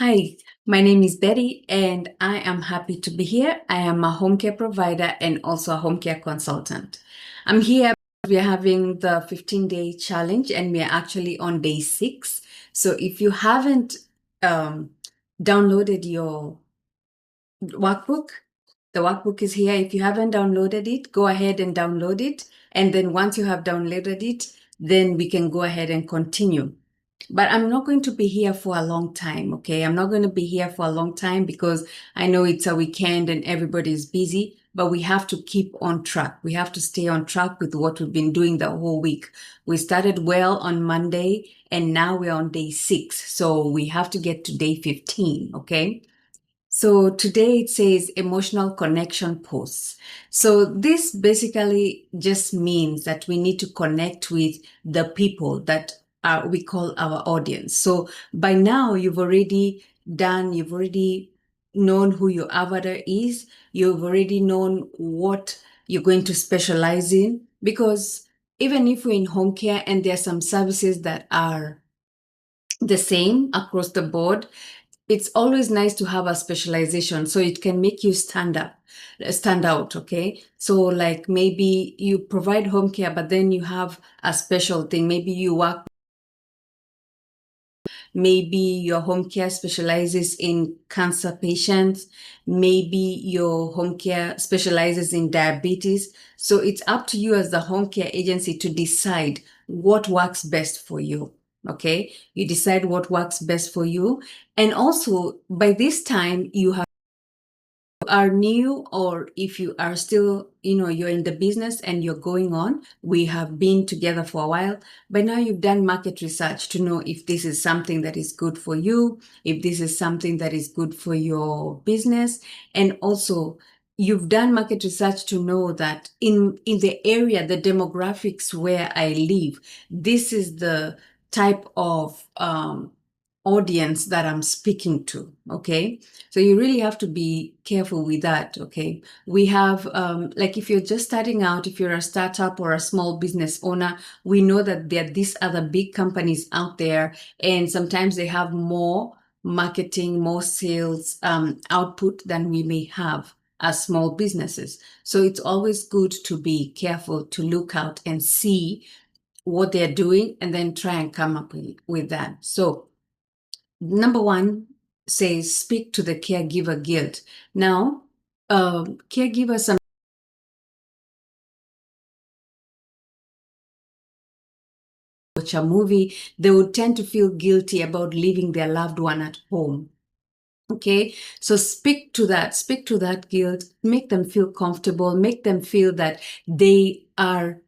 Hi, my name is Betty, and I am happy to be here. I am a home care provider and also a home care consultant. I'm here. We are having the 15-day challenge, and we are actually on day 6. So if you haven't um, downloaded your workbook, the workbook is here. If you haven't downloaded it, go ahead and download it. And then once you have downloaded it, then we can go ahead and continue. But I'm not going to be here for a long time, okay? I'm not going to be here for a long time because I know it's a weekend and everybody's busy, but we have to keep on track. We have to stay on track with what we've been doing the whole week. We started well on Monday and now we're on day 6. So we have to get to day 15, okay? So today it says emotional connection posts. So this basically just means that we need to connect with the people that we call our audience. So by now you've already known who your avatar is. You've already known what you're going to specialize in, because even if we're in home care and there are some services that are the same across the board, it's always nice to have a specialization so it can make you stand out, okay? So like maybe you provide home care, but then you have a special thing. Maybe your home care specializes in cancer patients. Maybe your home care specializes in diabetes. So it's up to you as the home care agency to decide what works best for you. Okay. You decide what works best for you. And also by this time, you are new, or if you are still, you're in the business and you're going on, we have been together for a while. By now you've done market research to know if this is something that is good for you, if this is something that is good for your business. And also you've done market research to know that in the area, the demographics where I live, this is the type of audience that I'm speaking to. Okay. So you really have to be careful with that. Okay. We have, like if you're just starting out, if you're a startup or a small business owner, we know that there are these other big companies out there, and sometimes they have more marketing, more sales output than we may have as small businesses. So it's always good to be careful, to look out and see what they're doing and then try and come up with that. So number one says speak to the caregiver guilt. Now, caregivers watch a movie, they would tend to feel guilty about leaving their loved one at home. Okay, so speak to that guilt, make them feel comfortable, make them feel that they are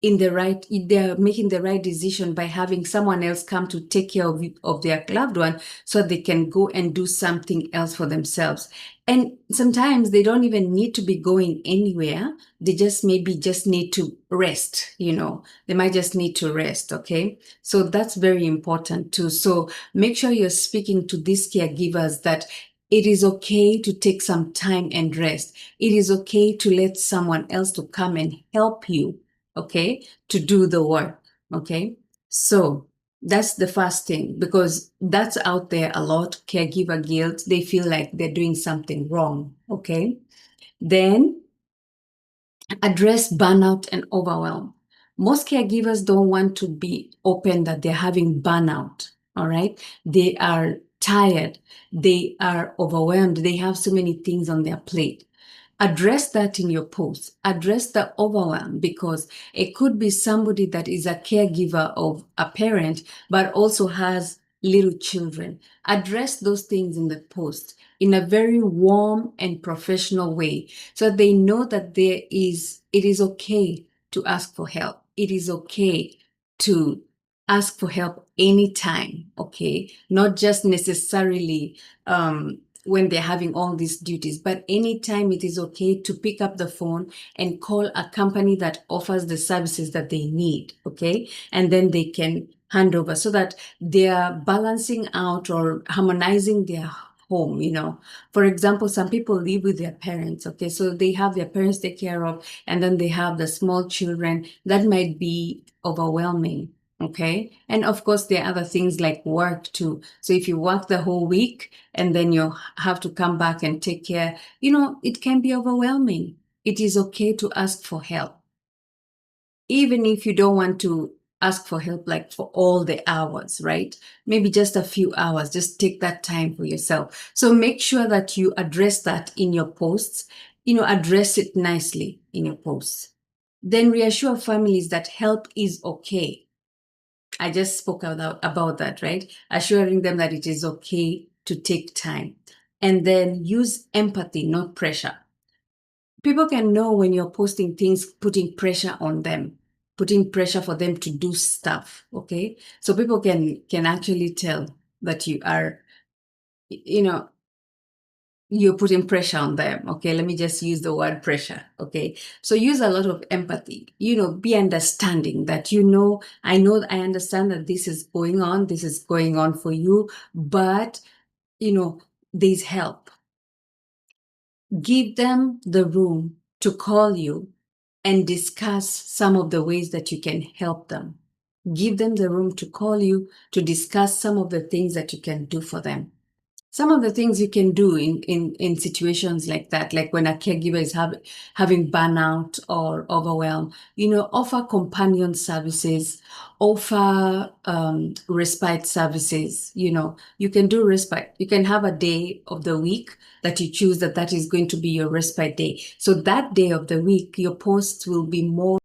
they're making the right decision by having someone else come to take care of their loved one so they can go and do something else for themselves. And sometimes they don't even need to be going anywhere. They just maybe just need to rest, they might just need to rest. Okay. So that's very important too. So make sure you're speaking to these caregivers that it is okay to take some time and rest. It is okay to let someone else to come and help you, okay, to do the work. Okay. So that's the first thing, because that's out there a lot. Caregiver guilt. They feel like they're doing something wrong. Okay. Then address burnout and overwhelm. Most caregivers don't want to be open that they're having burnout. All right. They are tired. They are overwhelmed. They have so many things on their plate. Address that in your post. Address the overwhelm, because it could be somebody that is a caregiver of a parent, but also has little children. Address those things in the post in a very warm and professional way, so they know that it is okay to ask for help. It is okay to ask for help anytime. Okay. Not just necessarily, when they're having all these duties, but anytime it is okay to pick up the phone and call a company that offers the services that they need. Okay. And then they can hand over, so that they are balancing out or harmonizing their home. For example, some people live with their parents. Okay. So they have their parents take care of, and then they have the small children. That might be overwhelming. Okay. And of course, there are other things like work too. So if you work the whole week and then you have to come back and take care, it can be overwhelming. It is okay to ask for help. Even if you don't want to ask for help like for all the hours, right? Maybe just a few hours, just take that time for yourself. So make sure that you address that in your posts, address it nicely in your posts. Then reassure families that help is okay. I just spoke about that, right? Assuring them that it is okay to take time. And then use empathy, not pressure. People can know when you're posting things, putting pressure on them, putting pressure for them to do stuff. Okay. So people can actually tell that you know, you're putting pressure on them. Okay. Let me just use the word pressure. Okay. So use a lot of empathy, be understanding that, I understand that this is going on. This is going on for you, but, there's help. Give them the room to call you and discuss some of the ways that you can help them. Give them the room to call you to discuss some of the things that you can do for them. Some of the things you can do in situations like that, like when a caregiver is having burnout or overwhelm, offer companion services, offer respite services. You can do respite. You can have a day of the week that you choose that is going to be your respite day. So that day of the week, your posts will be more